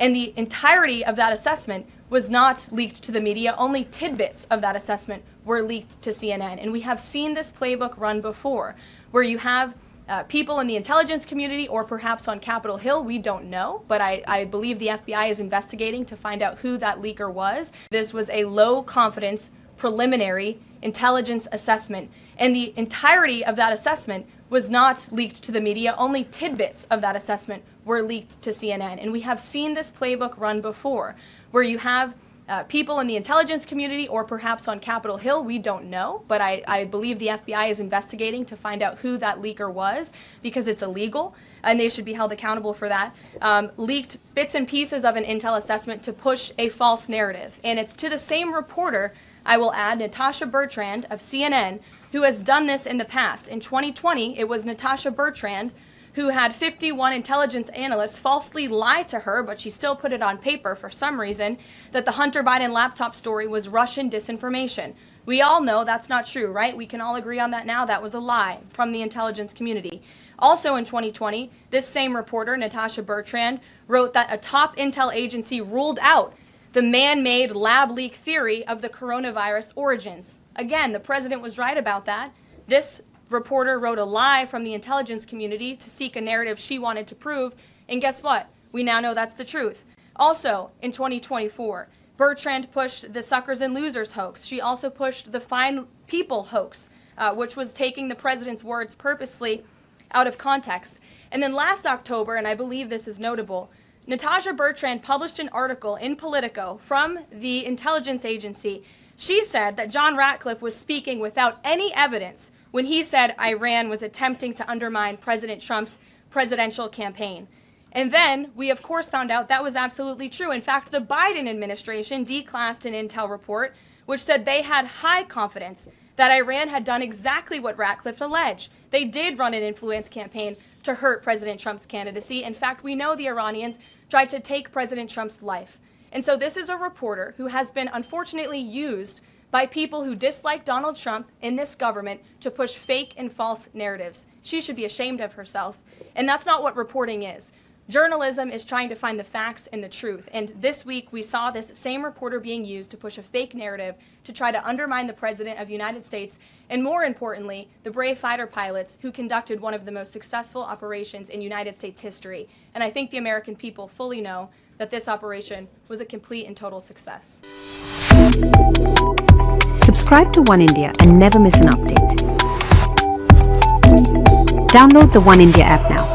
And the entirety of that assessment was not leaked to the media. Only tidbits of that assessment were leaked to CNN. And we have seen this playbook run before, where you have people in the intelligence community, or perhaps on Capitol Hill, we don't know, but I believe the FBI is investigating to find out who that leaker was. This was a low confidence preliminary intelligence assessment, and the entirety of that assessment was not leaked to the media. Only tidbits of that assessment were leaked to CNN. And we have seen this playbook run before, where you have people in the intelligence community, or perhaps on Capitol Hill, we don't know, but I believe the FBI is investigating to find out who that leaker was, because it's illegal and they should be held accountable for that, leaked bits and pieces of an intel assessment to push a false narrative. And it's to the same reporter, I will add, Natasha Bertrand of CNN, who has done this in the past. In 2020, it was Natasha Bertrand who had 51 intelligence analysts falsely lie to her, but she still put it on paper for some reason, that the Hunter Biden laptop story was Russian disinformation. We all know that's not true, right? We can all agree on that now. That was a lie from the intelligence community. Also in 2020, this same reporter, Natasha Bertrand, wrote that a top intel agency ruled out the man-made lab leak theory of the coronavirus origins. Again, the president was right about that. This reporter wrote a lie from the intelligence community to seek a narrative she wanted to prove, and guess what? We now know that's the truth. Also, in 2024, Bertrand pushed the suckers and losers hoax. She also pushed the fine people hoax, which was taking the president's words purposely out of context. And then last October, and I believe this is notable, Natasha Bertrand published an article in Politico from the intelligence agency. She said that John Ratcliffe was speaking without any evidence when he said Iran was attempting to undermine President Trump's presidential campaign. And then we, of course, found out that was absolutely true. In fact, the Biden administration declassed an intel report which said they had high confidence that Iran had done exactly what Ratcliffe alleged. They did run an influence campaign to hurt President Trump's candidacy. In fact, we know the Iranians tried to take President Trump's life. And so this is a reporter who has been unfortunately used by people who dislike Donald Trump in this government to push fake and false narratives. She should be ashamed of herself. And that's not what reporting is. Journalism is trying to find the facts and the truth. And this week we saw this same reporter being used to push a fake narrative to try to undermine the President of the United States, and more importantly, the brave fighter pilots who conducted one of the most successful operations in United States history. And I think the American people fully know that this operation was a complete and total success. Subscribe to One India and never miss an update. Download the One India app now.